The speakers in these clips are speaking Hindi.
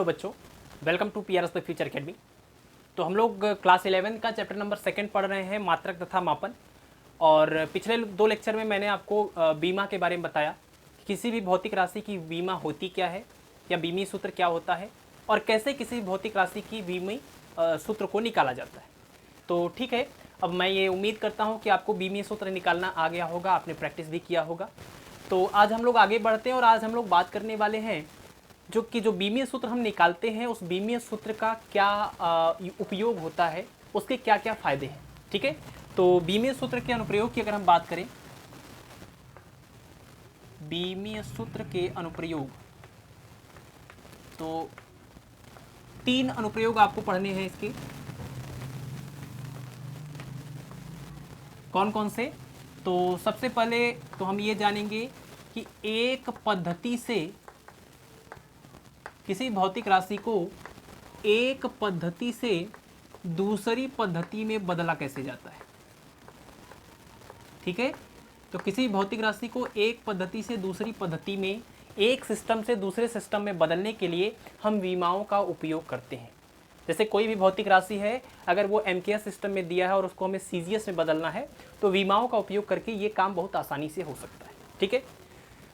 हेलो बच्चों, welcome to PRS the future academy. तो हम लोग क्लास 11 का चैप्टर नंबर 2 पढ़ रहे हैं, मात्रक तथा मापन। और पिछले 2 लेक्चर में मैंने आपको बीमा के बारे में बताया कि किसी भी भौतिक राशि की बीमा होती क्या है या बीमी सूत्र क्या होता है और कैसे किसी भौतिक राशि की बीमी सूत्र को निकाला जाता है। तो ठीक है, अब मैं ये उम्मीद करता हूँ कि आपको बीमी सूत्र निकालना आ गया होगा, आपने प्रैक्टिस भी किया होगा। तो आज हम लोग आगे बढ़ते हैं और आज हम लोग बात करने वाले हैं जो बीमीय सूत्र हम निकालते हैं उस बीमीय सूत्र का क्या उपयोग होता है, उसके क्या क्या फायदे हैं। ठीक है, तो बीमीय सूत्र के अनुप्रयोग की अगर हम बात करें, बीमीय सूत्र के अनुप्रयोग, तो 3 अनुप्रयोग आपको पढ़ने हैं इसके। कौन कौन से? तो सबसे पहले तो हम ये जानेंगे कि एक पद्धति से किसी भौतिक राशि को एक पद्धति से दूसरी पद्धति में बदला कैसे जाता है। ठीक है, तो किसी भौतिक राशि को एक पद्धति से दूसरी पद्धति में, एक सिस्टम से दूसरे सिस्टम में बदलने के लिए हम विमाओं का उपयोग करते हैं। जैसे कोई भी भौतिक राशि है, अगर वो एमकेएस सिस्टम में दिया है और उसको हमें सीजीएस में बदलना है, तो विमाओं का उपयोग करके ये काम बहुत आसानी से हो सकता है। ठीक है,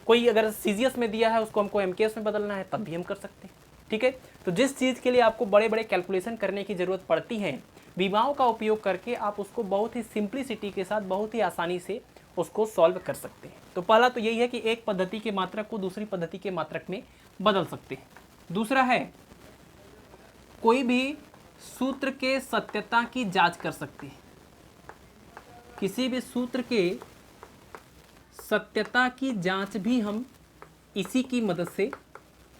कोई अगर सीजीएस में दिया है उसको हमको एमकेएस में बदलना है, तब भी हम कर सकते हैं। ठीक है, तो जिस चीज़ के लिए आपको बड़े बड़े कैलकुलेशन करने की ज़रूरत पड़ती है, विमाओं का उपयोग करके आप उसको बहुत ही सिंप्लिसिटी के साथ बहुत ही आसानी से उसको सॉल्व कर सकते हैं। तो पहला तो यही है कि एक पद्धति के मात्रक को दूसरी पद्धति के मात्रक में बदल सकते हैं। दूसरा है कोई भी सूत्र के सत्यता की जांच कर सकते हैं। किसी भी सूत्र के सत्यता की जांच भी हम इसी की मदद से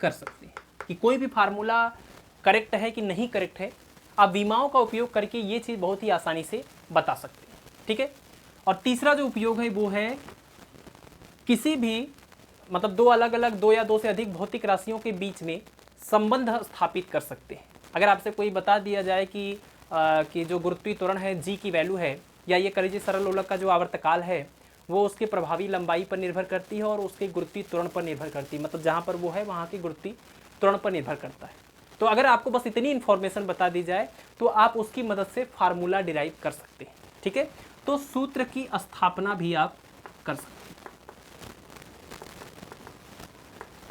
कर सकते हैं कि कोई भी फार्मूला करेक्ट है कि नहीं करेक्ट है। आप विमाओं का उपयोग करके ये चीज़ बहुत ही आसानी से बता सकते हैं। ठीक है, और तीसरा जो उपयोग है वो है किसी भी मतलब दो या दो से अधिक भौतिक राशियों के बीच में संबंध स्थापित कर सकते हैं। अगर आपसे कोई बता दिया जाए कि जो गुरुत्वीय त्वरण है जी की वैल्यू है, या ये करीजे सरल लोलक का जो आवर्तकाल है वो उसके प्रभावी लंबाई पर निर्भर करती है और उसके गुरुत्वीय त्वरण पर निर्भर करती है, मतलब जहाँ पर वो है वहाँ के गुरुत्वीय त्वरण पर निर्भर करता है। तो अगर आपको बस इतनी इन्फॉर्मेशन बता दी जाए तो आप उसकी मदद से फार्मूला डिराइव कर सकते हैं। ठीक है, तो सूत्र की स्थापना भी आप कर सकते हैं।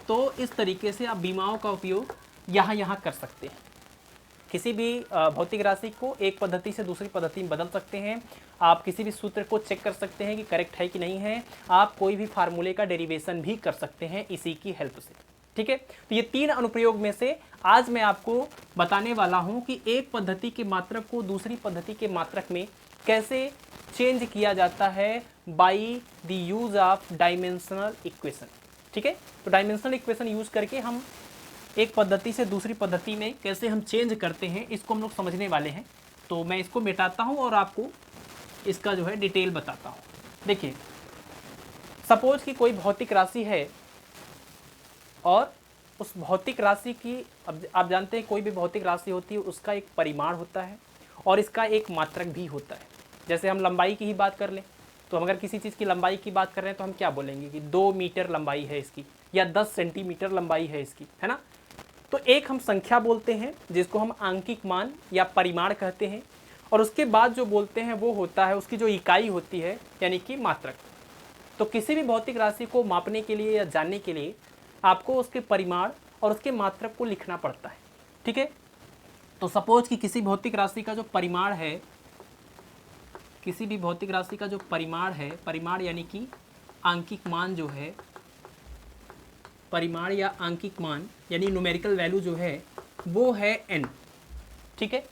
तो इस तरीके से आप बीमाओं का उपयोग यहाँ कर सकते हैं। किसी भी भौतिक राशि को एक पद्धति से दूसरी पद्धति में बदल सकते हैं। आप किसी भी सूत्र को चेक कर सकते हैं कि करेक्ट है कि नहीं है। आप कोई भी फार्मूले का डेरिवेशन भी कर सकते हैं इसी की हेल्प से। ठीक है, तो ये 3 अनुप्रयोग में से आज मैं आपको बताने वाला हूं कि एक पद्धति के मात्रक को दूसरी पद्धति के मात्रक में कैसे चेंज किया जाता है by the use of dimensional equation. ठीक है, तो डायमेंशनल इक्वेशन यूज करके हम एक पद्धति से दूसरी पद्धति में कैसे हम चेंज करते हैं, इसको हम लोग समझने वाले हैं। तो मैं इसको मिटाता हूं और आपको इसका जो है डिटेल बताता हूं। देखिए, सपोज कि कोई भौतिक राशि है और उस भौतिक राशि की, अब आप जानते हैं कोई भी भौतिक राशि होती है उसका एक परिमाण होता है और इसका एक मात्रक भी होता है। जैसे हम लंबाई की ही बात कर लें, तो हम अगर किसी चीज़ की लंबाई की बात कर रहे हैं तो हम क्या बोलेंगे कि 2 मीटर लंबाई है इसकी या 10 सेंटीमीटर लंबाई है इसकी, है ना। तो एक हम संख्या बोलते हैं जिसको हम आंकिक मान या परिमाण कहते हैं, और उसके बाद जो बोलते हैं वो होता है उसकी जो इकाई होती है यानी कि मात्रक। तो किसी भी भौतिक राशि को मापने के लिए या जानने के लिए आपको उसके परिमाण और उसके मात्रक को लिखना पड़ता है। ठीक है, तो सपोज कि किसी भौतिक राशि का जो परिमाण है, किसी भी भौतिक राशि का जो परिमाण है, परिमाण यानी कि आंकिक मान जो है, परिमाण या आंकिक मान यानी न्यूमेरिकल वैल्यू जो है वो है n। ठीक है,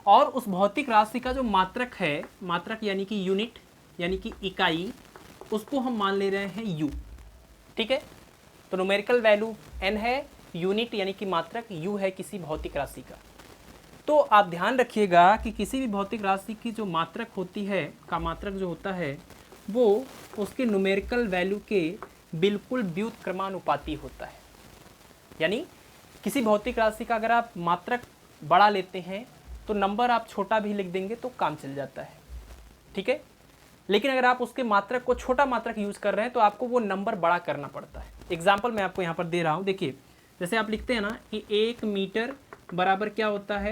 और उस भौतिक राशि का जो मात्रक है, मात्रक यानी कि यूनिट यानी कि इकाई, उसको हम मान ले रहे हैं u। ठीक है, तो न्यूमेरिकल वैल्यू n है, यूनिट यानी कि मात्रक u है किसी भौतिक राशि का। तो आप ध्यान रखिएगा कि किसी भी भौतिक राशि की जो मात्रक होती है, का मात्रक जो होता है वो उसके न्यूमेरिकल वैल्यू के बिल्कुल व्युत्क्रमानुपाती होता है। यानी किसी भौतिक राशि का अगर आप मात्रक बड़ा लेते हैं तो नंबर आप छोटा भी लिख देंगे तो काम चल जाता है। ठीक है, लेकिन अगर आप उसके मात्रक को छोटा मात्रक यूज कर रहे हैं तो आपको वो नंबर बड़ा करना पड़ता है। एग्जाम्पल मैं आपको यहाँ पर दे रहा हूँ। देखिए, जैसे आप लिखते हैं ना कि 1 मीटर बराबर क्या होता है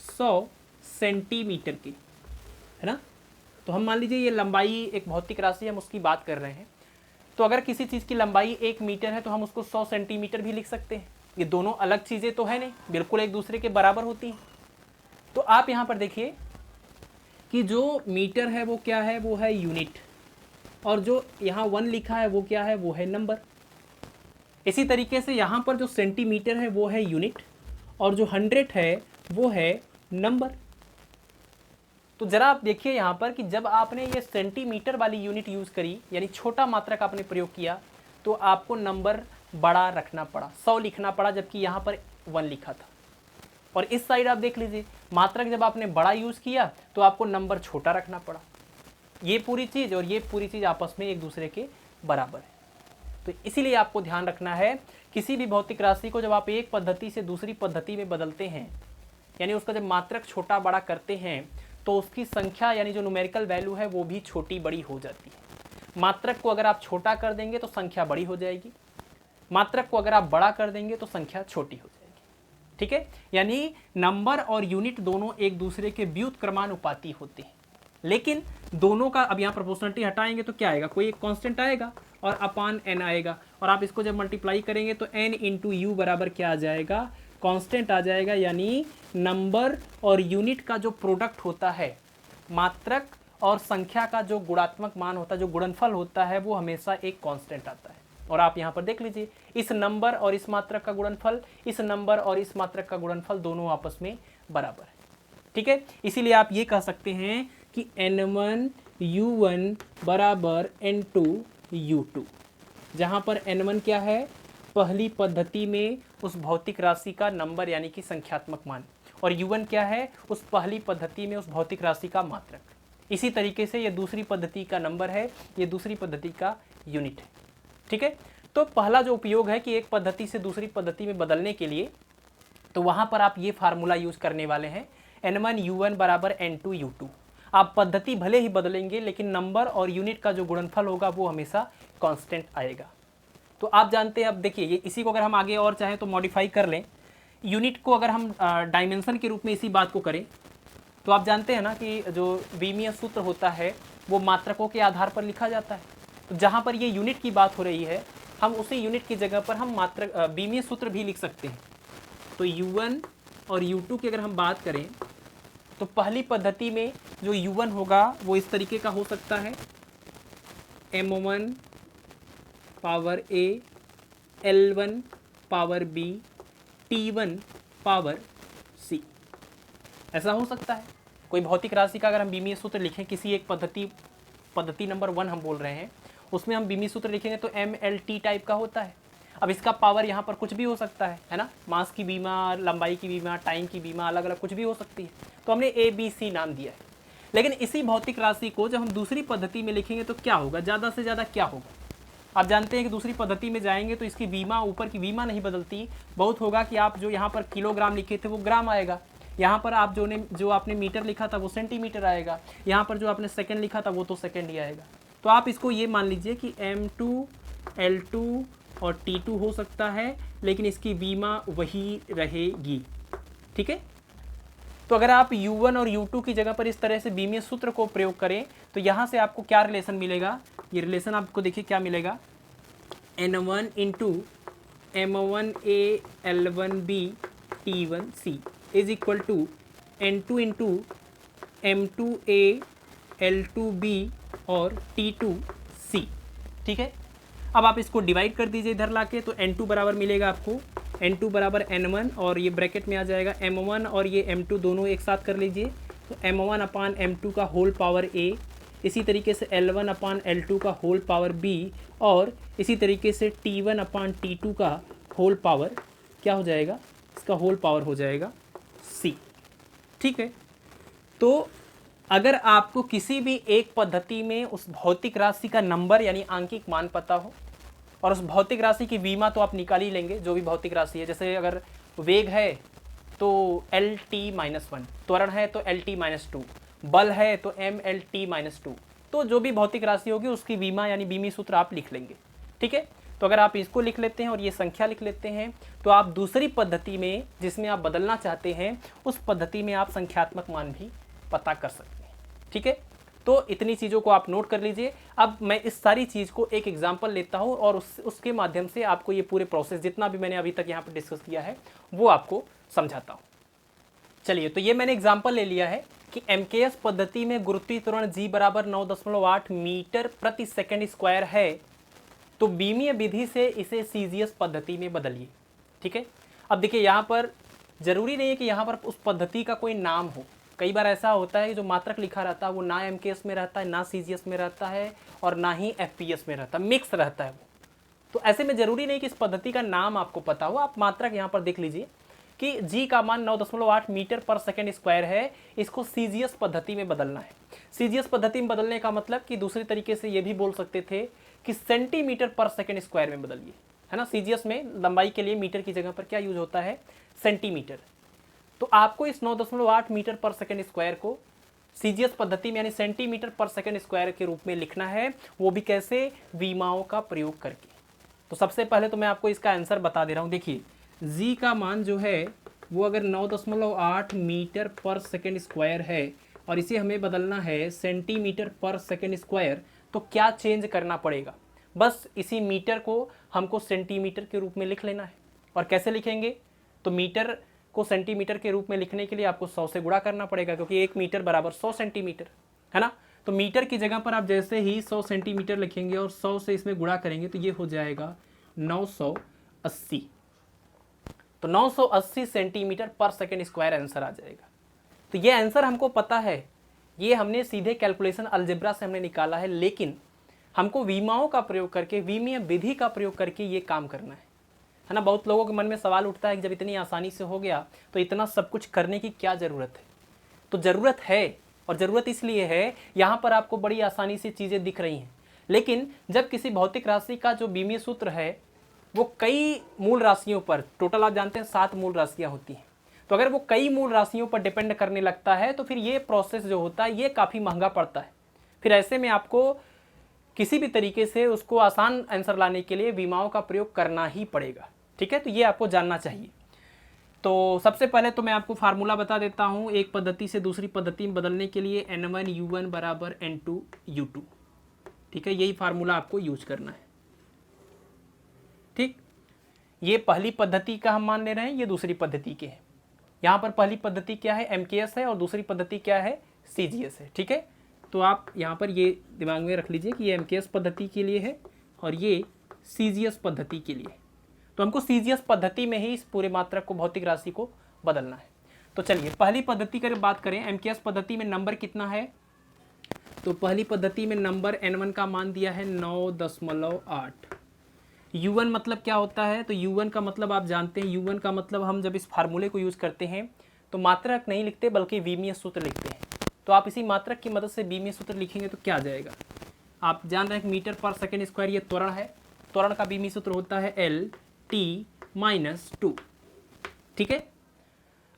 100 सेंटीमीटर की, है ना। तो हम मान लीजिए ये लंबाई एक भौतिक राशि हम उसकी बात कर रहे हैं, तो अगर किसी चीज़ की लंबाई 1 मीटर है तो हम उसको 100 सेंटीमीटर भी लिख सकते हैं। ये दोनों अलग चीज़ें तो है नहीं, बिल्कुल एक दूसरे के बराबर होती हैं। तो आप यहाँ पर देखिए कि जो मीटर है वो क्या है, वो है यूनिट, और जो यहाँ 1 लिखा है वो क्या है, वो है नंबर। इसी तरीके से यहाँ पर जो सेंटीमीटर है वो है यूनिट, और जो 100 है वो है नंबर। तो जरा आप देखिए यहाँ पर कि जब आपने ये सेंटीमीटर वाली यूनिट यूज़ करी, यानी छोटा मात्रक आपने प्रयोग किया, तो आपको नंबर बड़ा रखना पड़ा, 100 लिखना पड़ा, जबकि यहाँ पर 1 लिखा था। और इस साइड आप देख लीजिए, मात्रक जब आपने बड़ा यूज़ किया तो आपको नंबर छोटा रखना पड़ा। ये पूरी चीज़ और ये पूरी चीज़ आपस में एक दूसरे के बराबर है। तो इसीलिए आपको ध्यान रखना है, किसी भी भौतिक राशि को जब आप एक पद्धति से दूसरी पद्धति में बदलते हैं, यानी उसका जब मात्रक छोटा बड़ा करते हैं, तो उसकी संख्या यानी जो न्यूमेरिकल वैल्यू है वो भी छोटी बड़ी हो जाती है। मात्रक को अगर आप छोटा कर देंगे तो संख्या बड़ी हो जाएगी, मात्रक को अगर आप बड़ा कर देंगे तो संख्या छोटी हो जाएगी। ठीक है, यानी नंबर और यूनिट दोनों एक दूसरे के व्युत्क्रमानुपाती होते हैं, लेकिन दोनों का अब यहाँ प्रोपोर्शनलिटी हटाएंगे तो क्या आएगा, कोई एक कांस्टेंट आएगा और अपान n आएगा, और आप इसको जब मल्टीप्लाई करेंगे तो n इंटू यू बराबर क्या आ जाएगा, कांस्टेंट आ जाएगा। यानी नंबर और यूनिट का जो प्रोडक्ट होता है, मात्रक और संख्या का जो गुणात्मक मान होता है, जो गुणनफल होता है, वो हमेशा एक कांस्टेंट आता है। और आप यहाँ पर देख लीजिए, इस नंबर और इस मात्रक का गुणनफल, इस नंबर और इस मात्रक का गुणनफल दोनों आपस में बराबर है। ठीक है, इसीलिए आप ये कह सकते हैं कि n1 u1 बराबर n2 u2, जहाँ पर n1 क्या है, पहली पद्धति में उस भौतिक राशि का नंबर यानी कि संख्यात्मक मान, और u1 क्या है, उस पहली पद्धति में उस भौतिक राशि का मात्रक। इसी तरीके से ये दूसरी पद्धति का नंबर है, ये दूसरी पद्धति का यूनिट है। ठीक है, तो पहला जो उपयोग है कि एक पद्धति से दूसरी पद्धति में बदलने के लिए, तो वहाँ पर आप ये फार्मूला यूज़ करने वाले हैं, n1 u1 बराबर n2 u2। आप पद्धति भले ही बदलेंगे, लेकिन नंबर और यूनिट का जो गुणनफल होगा वो हमेशा कांस्टेंट आएगा। तो आप जानते हैं, अब देखिए ये इसी को अगर हम आगे और चाहें तो मॉडिफाई कर लें, यूनिट को अगर हम डायमेंशन के रूप में इसी बात को करें, तो आप जानते हैं ना कि जो बीमीय सूत्र होता है वो मात्रकों के आधार पर लिखा जाता है। तो जहाँ पर ये यूनिट की बात हो रही है, हम उसी यूनिट की जगह पर हम मात्रक बीमीय सूत्र भी लिख सकते हैं। तो u1 और u2 की अगर हम बात करें, तो पहली पद्धति में जो u1 होगा वो इस तरीके का हो सकता है, m1 power a, l1 power b, t1 power c, ऐसा हो सकता है। कोई भौतिक राशि का अगर हम बीमीय सूत्र लिखें, किसी एक पद्धति नंबर 1 हम बोल रहे हैं, उसमें हम बीमीय सूत्र लिखेंगे तो mlt टाइप का होता है। अब इसका पावर यहाँ पर कुछ भी हो सकता है ना, मास की बीमा, लंबाई की बीमा, टाइम की बीमा, अलग अलग कुछ भी हो सकती है, तो हमने ABC नाम दिया है। लेकिन इसी भौतिक राशि को जब हम दूसरी पद्धति में लिखेंगे तो क्या होगा, ज़्यादा से ज़्यादा क्या होगा, आप जानते हैं कि दूसरी पद्धति में जाएंगे तो इसकी बीमा, ऊपर की बीमा नहीं बदलती, बहुत होगा कि आप जो यहाँ पर किलोग्राम लिखे थे वो ग्राम आएगा, यहाँ पर आप जो आपने मीटर लिखा था वो सेंटीमीटर आएगा, यहाँ पर जो आपने सेकंड लिखा था वो तो सेकंड ही आएगा। तो आप इसको ये मान लीजिए कि m2, l2 और t2 हो सकता है, लेकिन इसकी बीमा वही रहेगी। ठीक है, तो अगर आप u1 और u2 की जगह पर इस तरह से बीमीय सूत्र को प्रयोग करें तो यहाँ से आपको क्या रिलेशन मिलेगा, ये रिलेशन आपको देखिए क्या मिलेगा, n1 into m1a l1b t1c is equal to n2 into m2a l2b और t2c। ठीक है, अब आप इसको डिवाइड कर दीजिए इधर लाके, तो n2 बराबर मिलेगा आपको, n2 बराबर n1, और ये ब्रैकेट में आ जाएगा m1 और ये m2 दोनों एक साथ कर लीजिए, तो m1 अपान m2 का होल पावर a, इसी तरीके से l1 अपान l2 का होल पावर b, और इसी तरीके से t1 अपान t2 का होल पावर क्या हो जाएगा, इसका होल पावर हो जाएगा c। ठीक है, तो अगर आपको किसी भी एक पद्धति में उस भौतिक राशि का नंबर यानी आंकिक मान पता हो, और उस भौतिक राशि की बीमा तो आप निकाल ही लेंगे, जो भी भौतिक राशि है, जैसे अगर वेग है तो LT-1, त्वरण है तो LT-2, बल है तो MLT-2, तो जो भी भौतिक राशि होगी उसकी बीमा यानी बीमी सूत्र आप लिख लेंगे। ठीक है, तो अगर आप इसको लिख लेते हैं और ये संख्या लिख लेते हैं तो आप दूसरी पद्धति में जिसमें आप बदलना चाहते हैं उस पद्धति में आप संख्यात्मक मान भी पता कर सकते हैं। ठीक है, तो इतनी चीज़ों को आप नोट कर लीजिए। अब मैं इस सारी चीज़ को एक एग्जाम्पल लेता हूँ और उसके माध्यम से आपको ये पूरे प्रोसेस जितना भी मैंने अभी तक यहाँ पर डिस्कस किया है वो आपको समझाता हूँ। चलिए, तो ये मैंने एग्जाम्पल ले लिया है कि MKS पद्धति में गुरुत्वीय त्वरण G बराबर 9.8 मीटर प्रति सेकंड स्क्वायर है, तो बीमीय विधि से इसे CGS पद्धति में बदलिए। ठीक है, अब देखिए यहाँ पर जरूरी नहीं है कि यहाँ पर उस पद्धति का कोई नाम हो। कई बार ऐसा होता है कि जो मात्रक लिखा रहता है वो ना MKS में रहता है, ना CGS में रहता है और ना ही FPS में रहता है, मिक्स रहता है वो। तो ऐसे में जरूरी नहीं कि इस पद्धति का नाम आपको पता हो। आप मात्रक यहाँ पर देख लीजिए कि G का मान 9.8 मीटर पर सेकंड स्क्वायर है, इसको CGS पद्धति में बदलना है। CGS पद्धति में बदलने का मतलब कि दूसरे तरीके से ये भी बोल सकते थे कि सेंटीमीटर पर सेकंड स्क्वायर में बदलिए, है ना। CGS में लंबाई के लिए मीटर की जगह पर क्या यूज होता है, सेंटीमीटर। तो आपको इस 9.8 मीटर पर सेकंड स्क्वायर को CGS पद्धति में यानी सेंटीमीटर पर सेकंड स्क्वायर के रूप में लिखना है, वो भी कैसे, विमाओं का प्रयोग करके। तो सबसे पहले तो मैं आपको इसका आंसर बता दे रहा हूँ। देखिए G का मान जो है वो अगर 9.8 मीटर पर सेकंड स्क्वायर है और इसे हमें बदलना है सेंटीमीटर पर सेकंड स्क्वायर, तो क्या चेंज करना पड़ेगा, बस इसी मीटर को हमको सेंटीमीटर के रूप में लिख लेना है। और कैसे लिखेंगे, तो मीटर को सेंटीमीटर के रूप में लिखने के लिए आपको 100 से गुणा करना पड़ेगा, क्योंकि 1 मीटर बराबर 100 सेंटीमीटर, है ना। तो मीटर की जगह पर आप जैसे ही 100 सेंटीमीटर लिखेंगे और 100 से इसमें गुणा करेंगे तो ये हो जाएगा 980। तो 980 सेंटीमीटर पर सेकंड स्क्वायर आंसर आ जाएगा। तो ये आंसर हमको पता है, ये हमने सीधे कैलकुलेशन अलजेब्रा से हमने निकाला है, लेकिन हमको विमाओं का प्रयोग करके, विमीय विधि का प्रयोग करके ये काम करना है ना। बहुत लोगों के मन में सवाल उठता है कि जब इतनी आसानी से हो गया तो इतना सब कुछ करने की क्या ज़रूरत है। तो ज़रूरत है, और ज़रूरत इसलिए है, यहाँ पर आपको बड़ी आसानी से चीज़ें दिख रही हैं, लेकिन जब किसी भौतिक राशि का जो बीमीय सूत्र है वो कई मूल राशियों पर, टोटल आप जानते हैं 7 मूल राशियाँ होती हैं, तो अगर वो कई मूल राशियों पर डिपेंड करने लगता है तो फिर ये प्रोसेस जो होता है ये काफ़ी महंगा पड़ता है। फिर ऐसे में आपको किसी भी तरीके से उसको आसान आंसर लाने के लिए विमाओं का प्रयोग करना ही पड़ेगा। ठीक है, तो ये आपको जानना चाहिए। तो सबसे पहले तो मैं आपको फार्मूला बता देता हूँ, एक पद्धति से दूसरी पद्धति में बदलने के लिए N1U1 बराबर N2U2। ठीक है, यही फार्मूला आपको यूज करना है। ठीक, ये पहली पद्धति का हम मान ले रहे हैं, ये दूसरी पद्धति के हैं। यहाँ पर पहली पद्धति क्या है, MKS है, और दूसरी पद्धति क्या है, CGS है। ठीक है, तो आप यहाँ पर ये दिमाग में रख लीजिए कि ये MKS पद्धति के लिए है और ये CGS पद्धति के लिए। तो हमको CGS पद्धति में ही इस पूरे मात्रक को, भौतिक राशि को बदलना है। तो चलिए पहली पद्धति की बात करें, MKS पद्धति में नंबर कितना है, तो पहली पद्धति में नंबर N1 का मान दिया है 9.8। U1 मतलब क्या होता है, तो U1 का मतलब आप जानते हैं, U1 का मतलब हम जब इस फार्मूले को यूज़ करते हैं तो मात्रक नहीं लिखते बल्कि विमीय सूत्र लिखते हैं। तो आप इसी मात्रक की मदद से विमीय सूत्र लिखेंगे तो क्या आ जाएगा, आप जान रहे हैं कि मीटर पर सेकंड स्क्वायर ये त्वरण है, त्वरण का विमीय सूत्र होता है L/T-2। ठीक है,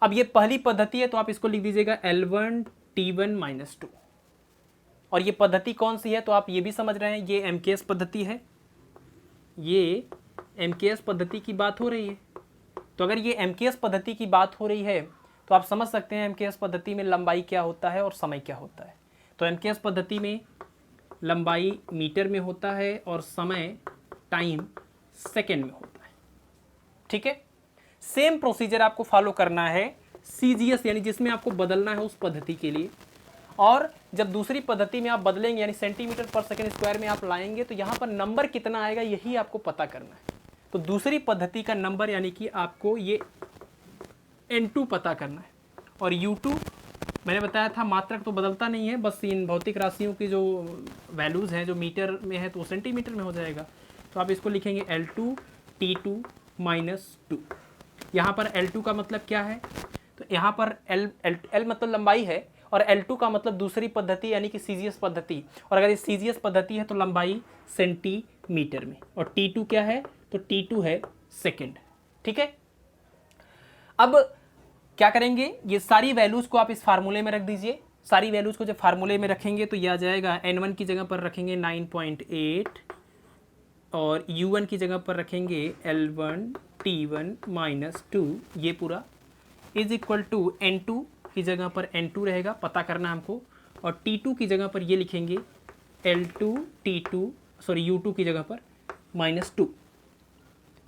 अब ये पहली पद्धति है तो आप इसको लिख दीजिएगा L1T1-2। और ये पद्धति कौन सी है, तो आप ये भी समझ रहे हैं, ये MKS पद्धति है, ये MKS पद्धति की बात हो रही है। तो अगर ये MKS पद्धति की बात हो रही है तो आप समझ सकते हैं MKS पद्धति में लंबाई क्या होता है और समय क्या होता है। तो MKS पद्धति में लंबाई मीटर में होता है और समय, टाइम, सेकेंड में होता है। ठीक है, सेम प्रोसीजर आपको फॉलो करना है CGS यानी जिसमें आपको बदलना है उस पद्धति के लिए। और जब दूसरी पद्धति में आप बदलेंगे यानी सेंटीमीटर पर सेकंड स्क्वायर में आप लाएंगे तो यहाँ पर नंबर कितना आएगा यही आपको पता करना है। तो दूसरी पद्धति का नंबर यानी कि आपको ये N2 पता करना है। और U2 मैंने बताया था मात्रक तो बदलता नहीं है, बस इन भौतिक राशियों की जो वैल्यूज़ हैं, जो मीटर में है तो वो सेंटीमीटर में हो जाएगा। तो आप इसको लिखेंगे L2T2-2। यहाँ पर L2 का मतलब क्या है, तो यहाँ पर L मतलब लंबाई है और L2 का मतलब दूसरी पद्धति यानी कि CGS पद्धति। और अगर ये CGS पद्धति है तो लंबाई सेंटीमीटर में, और T2 क्या है, तो T2 है सेकंड। ठीक है, अब क्या करेंगे, ये सारी वैल्यूज़ को आप इस फार्मूले में रख दीजिए। सारी वैल्यूज़ को जब फार्मूले में रखेंगे तो ये आ जाएगा, N1 की जगह पर रखेंगे 9.8 और U1 की जगह पर रखेंगे L1 T1 माइनस 2, ये पूरा इज इक्वल टू N2 की जगह पर N2 रहेगा, पता करना हमको, और T2 की जगह पर ये लिखेंगे L2 T2 सॉरी U2 की जगह पर माइनस 2।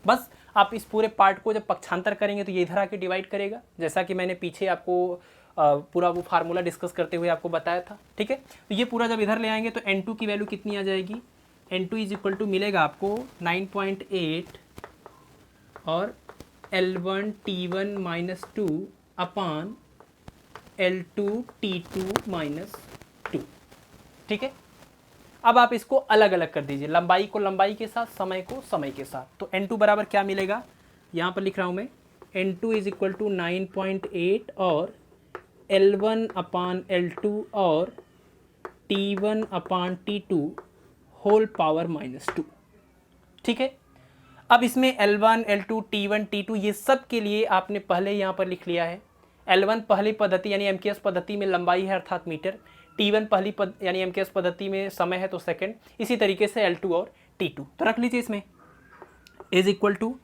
बस आप इस पूरे पार्ट को जब पक्षांतर करेंगे तो ये इधर आके डिवाइड करेगा, जैसा कि मैंने पीछे आपको पूरा वो फार्मूला डिस्कस करते हुए आपको बताया था। ठीक है, तो ये पूरा जब इधर ले आएंगे तो N2 की वैल्यू कितनी आ जाएगी, N2 इज इक्वल टू मिलेगा आपको 9.8 और L1 T1 माइनस 2 अपान L2 T2 माइनस 2। ठीक है, अब आप इसको अलग अलग कर दीजिए, लंबाई को लंबाई के साथ, समय को समय के साथ। तो N2 बराबर क्या मिलेगा, यहाँ पर लिख रहा हूँ मैं, N2 इज इक्वल टू 9.8 और L1 अपान L2 और T1 अपान T2 होल पावर माइनस 2। ठीक है, अब इसमें L1 L2 T1 T2 ये सब के लिए आपने पहले यहाँ पर लिख लिया है। L1 पहली पद्धति यानी MKS पद्धति में लंबाई है अर्थात मीटर, T1 पहली यानी MKS पद्धति में समय है तो सेकंड, इसी तरीके से L2 और T2 तो रख लीजिए इसमें इज इक्वल टू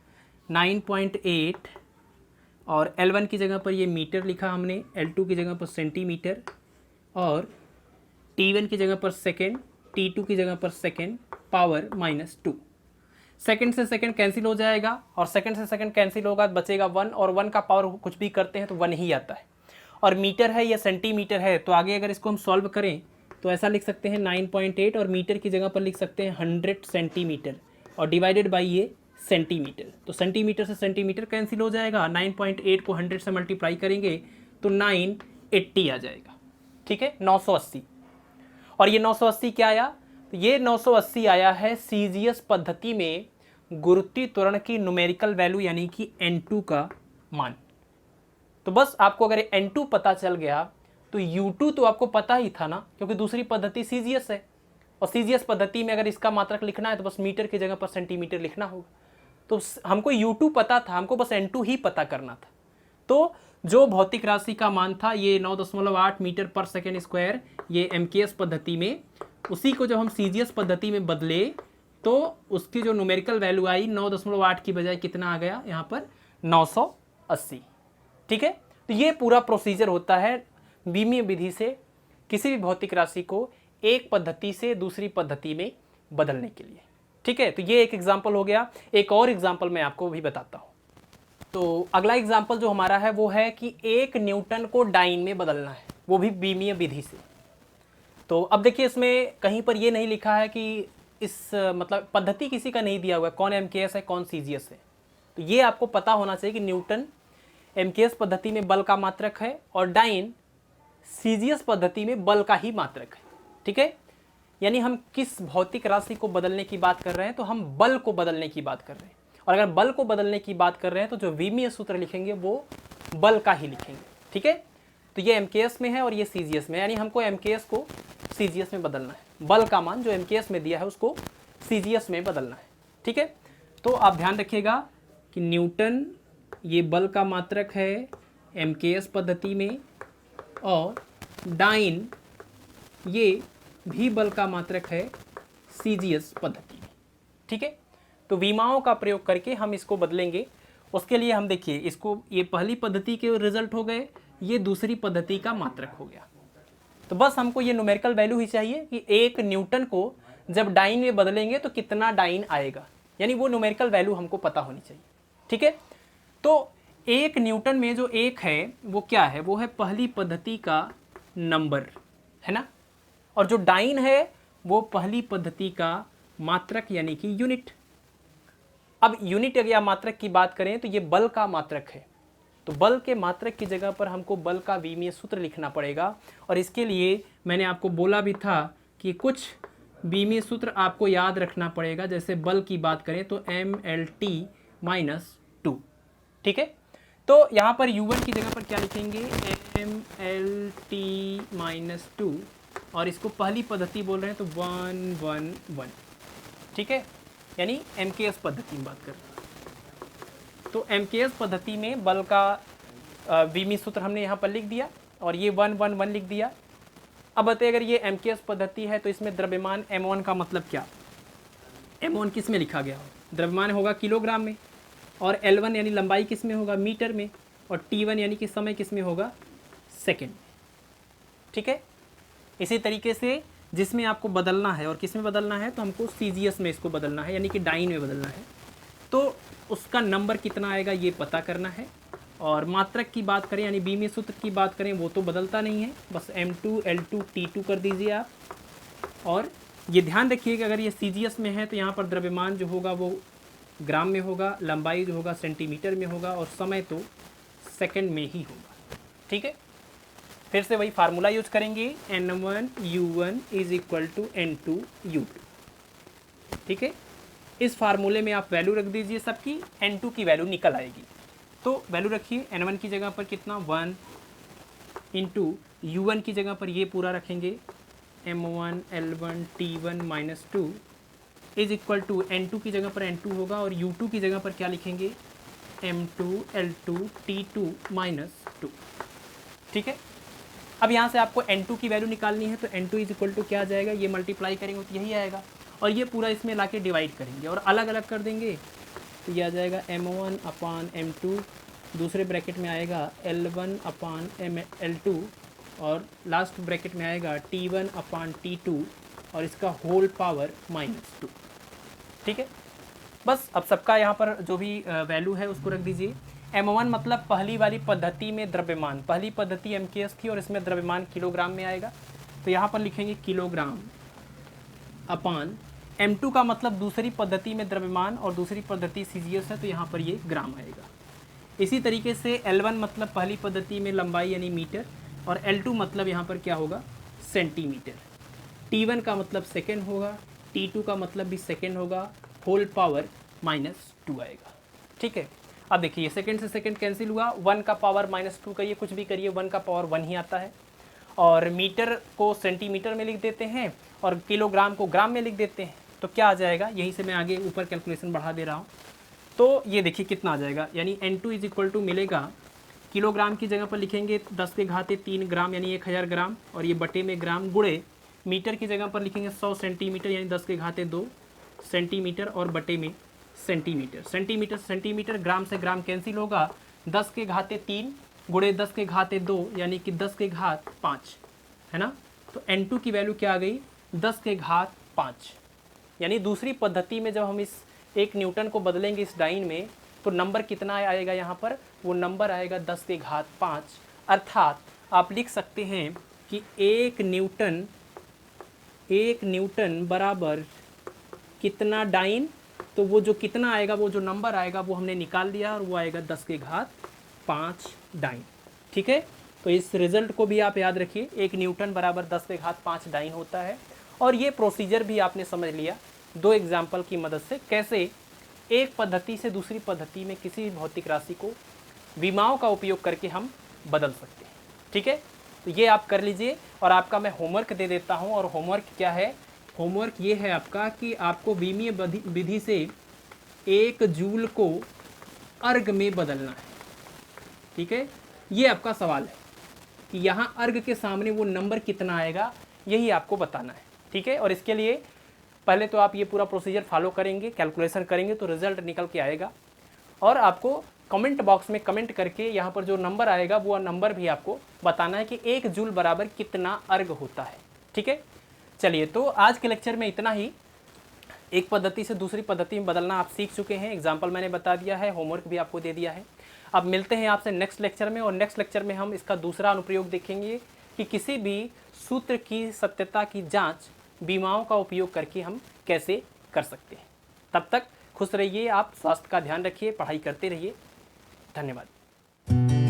9.8 और L1 की जगह पर ये मीटर लिखा हमने, L2 की जगह पर सेंटीमीटर और T1 की जगह पर सेकेंड, T2 की जगह पर सेकेंड पावर माइनस 2। सेकंड से सेकंड कैंसिल हो जाएगा और सेकंड से सेकंड कैंसिल होगा तो बचेगा 1 और 1 का पावर कुछ भी करते हैं तो 1 ही आता है। और मीटर है या सेंटीमीटर है तो आगे अगर इसको हम सॉल्व करें तो ऐसा लिख सकते हैं 9.8 और मीटर की जगह पर लिख सकते हैं 100 सेंटीमीटर और डिवाइडेड बाई ये सेंटीमीटर। तो सेंटीमीटर से सेंटीमीटर कैंसिल हो जाएगा, 9.8 को 100 से मल्टीप्लाई करेंगे तो 980 आ जाएगा। ठीक है, 980। और ये 980 क्या आया, तो ये 980 आया है CGS पद्धति में गुरुत्वीय त्वरण की न्यूमेरिकल वैल्यू यानी कि N2 का मान। तो बस आपको अगर N2 पता चल गया तो U2 तो आपको पता ही था ना, क्योंकि दूसरी पद्धति CGS है और CGS पद्धति में अगर इसका मात्रक लिखना है तो बस मीटर की जगह पर सेंटीमीटर लिखना होगा। तो हमको U2 पता था, हमको बस N2 ही पता करना था। तो जो भौतिक राशि का मान था ये 9.8 मीटर पर सेकेंड स्क्वायर ये MKS पद्धति में, उसी को जब हम CGS पद्धति में बदले तो उसकी जो न्यूमेरिकल वैल्यू आई 9.8 की बजाय कितना आ गया यहाँ पर 980। ठीक है, तो ये पूरा प्रोसीजर होता है बीमीय विधि से किसी भी भौतिक राशि को एक पद्धति से दूसरी पद्धति में बदलने के लिए। ठीक है, तो ये एक एग्जाम्पल हो गया। एक और एग्जाम्पल मैं आपको भी बताता हूँ। तो अगला एग्जाम्पल जो हमारा है वो है कि 1 न्यूटन को डाइन में बदलना है, वो भी बीमीय विधि से। तो अब देखिए इसमें कहीं पर ये नहीं लिखा है कि इस मतलब पद्धति किसी का नहीं दिया हुआ है, कौन MKS है कौन CGS है। तो ये आपको पता होना चाहिए कि न्यूटन MKS पद्धति में बल का मात्रक है और डाइन CGS पद्धति में बल का ही मात्रक है। ठीक है, यानी हम किस भौतिक राशि को बदलने की बात कर रहे हैं, तो हम बल को बदलने की बात कर रहे हैं। और अगर बल को बदलने की बात कर रहे हैं तो जो विमीय सूत्र लिखेंगे वो बल का ही लिखेंगे। ठीक है, तो ये MKS में है और ये CGS में, यानी हमको MKS को CGS में बदलना है, बल का मान जो MKS में दिया है उसको CGS में बदलना है। ठीक है, तो आप ध्यान रखिएगा कि न्यूटन ये बल का मात्रक है MKS पद्धति में और डाइन ये भी बल का मात्रक है CGS पद्धति में। ठीक है, तो विमाओं का प्रयोग करके हम इसको बदलेंगे। उसके लिए हम देखिए इसको, ये पहली पद्धति के रिजल्ट हो गए, ये दूसरी पद्धति का मात्रक हो गया। तो बस हमको ये न्यूमेरिकल वैल्यू ही चाहिए कि 1 न्यूटन को जब डाइन में बदलेंगे तो कितना डाइन आएगा, यानी वो न्यूमेरिकल वैल्यू हमको पता होनी चाहिए। ठीक है, तो 1 न्यूटन में जो 1 है वो क्या है, वो है पहली पद्धति का नंबर, है ना, और जो डाइन है वो पहली पद्धति का मात्रक यानी कि यूनिट। अब यूनिट या मात्रक की बात करें तो ये बल का मात्रक है, तो बल के मात्रक की जगह पर हमको बल का विमीय सूत्र लिखना पड़ेगा। और इसके लिए मैंने आपको बोला भी था कि कुछ विमीय सूत्र आपको याद रखना पड़ेगा। जैसे बल की बात करें तो MLT - 2। ठीक है, तो यहाँ पर U1 की जगह पर क्या लिखेंगे, MLT - 2 और इसको पहली पद्धति बोल रहे हैं तो 1 1 1। ठीक है, यानी MKS पद्धति में बात कर रहे हैं। तो MKS पद्धति में बल का विमीय सूत्र हमने यहाँ पर लिख दिया और ये 1 1 1 लिख दिया। अब बताइए अगर ये MKS पद्धति है तो इसमें द्रव्यमान M1 का मतलब क्या, m1 किस में लिखा गया हो, द्रव्यमान होगा किलोग्राम में, और L1 यानी लंबाई किस में होगा, मीटर में, और T1 यानी कि समय किस में होगा, सेकेंड में। ठीक है, इसी तरीके से जिसमें आपको बदलना है और किस में बदलना है, तो हमको CGS में इसको बदलना है, यानी कि डाइन में बदलना है। तो उसका नंबर कितना आएगा ये पता करना है। और मात्रक की बात करें यानी बीमीय सूत्र की बात करें, वो तो बदलता नहीं है, बस M2 L2 T2 कर दीजिए आप। और ये ध्यान रखिए कि अगर ये CGS में है तो यहाँ पर द्रव्यमान जो होगा वो ग्राम में होगा, लंबाई जो होगा सेंटीमीटर में होगा, और समय तो सेकंड में ही होगा। ठीक है, फिर से वही फार्मूला यूज करेंगे, N1U1 is equal to N2U2। ठीक है, इस फार्मूले में आप वैल्यू रख दीजिए सबकी, N2 की वैल्यू निकल आएगी। तो वैल्यू रखिए, N1 की जगह पर कितना 1 इंटू U1 की जगह पर ये पूरा रखेंगे M1 L1 T1 minus 2 is equal to N2 की जगह पर N2 होगा, और U2 की जगह पर क्या लिखेंगे, M2 L2 T2 माइनस 2। ठीक है, अब यहाँ से आपको N2 की वैल्यू निकालनी है, तो N2 इज इक्वल टू क्या आ जाएगा, ये मल्टीप्लाई करेंगे तो यही आएगा, और ये पूरा इसमें लाके डिवाइड करेंगे और अलग अलग कर देंगे, तो ये आ जाएगा M1 अपान M2, दूसरे ब्रैकेट में आएगा L1 अपान L2, और लास्ट ब्रैकेट में आएगा T1 अपान T2, और इसका होल पावर -2। ठीक है, बस अब सबका यहाँ पर जो भी वैल्यू है उसको रख दीजिए। M1 मतलब पहली वाली पद्धति में द्रव्यमान, पहली पद्धति MKS थी और इसमें द्रव्यमान किलोग्राम में आएगा, तो यहाँ पर लिखेंगे किलोग्राम अपान M2 का मतलब दूसरी पद्धति में द्रव्यमान और दूसरी पद्धति CGS है, तो यहाँ पर ये ग्राम आएगा। इसी तरीके से L1 मतलब पहली पद्धति में लंबाई यानी मीटर, और L2 मतलब यहाँ पर क्या होगा, सेंटीमीटर। T1 का मतलब सेकेंड होगा, T2 का मतलब भी सेकेंड होगा, होल पावर -2 आएगा। ठीक है, अब देखिए सेकेंड से सेकेंड कैंसिल हुआ, 1 का पावर -2 करिए, कुछ भी करिए, 1 का पावर 1 ही आता है, और मीटर को सेंटीमीटर में लिख देते हैं और किलोग्राम को ग्राम में लिख देते हैं, तो क्या आ जाएगा, यहीं से मैं आगे ऊपर कैलकुलेशन बढ़ा दे रहा हूँ। तो ये देखिए कितना आ जाएगा, यानी N2 इज इक्वल टू मिलेगा, किलोग्राम की जगह पर लिखेंगे 10 के घाते 3 ग्राम यानी 1000 ग्राम, और ये बटे में ग्राम, गुणे मीटर की जगह पर लिखेंगे 100 सेंटीमीटर यानी 10 के घाते 2 सेंटीमीटर, और बटे में सेंटीमीटर। सेंटीमीटर सेंटीमीटर, ग्राम से ग्राम कैंसिल होगा, 10 के घाते 3 गुणे 10 के घाते 2 यानी कि 10 के घात 5 है ना। तो N2 की वैल्यू क्या आ गई, 10 के घात 5। यानी दूसरी पद्धति में जब हम इस 1 न्यूटन को बदलेंगे इस डाइन में, तो नंबर कितना आएगा यहाँ पर, वो नंबर आएगा 10 के घात 5। अर्थात आप लिख सकते हैं कि 1 न्यूटन बराबर कितना डाइन, तो वो जो कितना आएगा, वो जो नंबर आएगा वो हमने निकाल दिया, और वो आएगा 10 के घात 5 डाइन। ठीक है, तो इस रिजल्ट को भी आप याद रखिए, 1 न्यूटन बराबर 10 के घात 5 डाइन होता है। और ये प्रोसीजर भी आपने समझ लिया 2 एग्जाम्पल की मदद से, कैसे एक पद्धति से दूसरी पद्धति में किसी भौतिक राशि को विमाओं का उपयोग करके हम बदल सकते हैं। ठीक है, तो ये आप कर लीजिए, और आपका मैं होमवर्क दे देता हूँ। और होमवर्क क्या है, होमवर्क ये है आपका कि आपको बीमीय विधि से 1 जूल को अर्ग में बदलना है। ठीक है, ये आपका सवाल है कि यहाँ अर्ग के सामने वो नंबर कितना आएगा, यही आपको बताना है। ठीक है, और इसके लिए पहले तो आप ये पूरा प्रोसीजर फॉलो करेंगे, कैलकुलेशन करेंगे, तो रिजल्ट निकल के आएगा। और आपको कमेंट बॉक्स में कमेंट करके यहाँ पर जो नंबर आएगा वो नंबर भी आपको बताना है कि 1 जूल बराबर कितना अर्ग होता है। ठीक है, चलिए, तो आज के लेक्चर में इतना ही। एक पद्धति से दूसरी पद्धति में बदलना आप सीख चुके हैं, एग्जाम्पल मैंने बता दिया है, होमवर्क भी आपको दे दिया है। अब मिलते हैं आपसे नेक्स्ट लेक्चर में, और नेक्स्ट लेक्चर में हम इसका दूसरा अनुप्रयोग देखेंगे कि किसी भी सूत्र की सत्यता की जांच बीमाओं का उपयोग करके हम कैसे कर सकते हैं। तब तक खुश रहिए, आप स्वास्थ्य का ध्यान रखिए, पढ़ाई करते रहिए। धन्यवाद।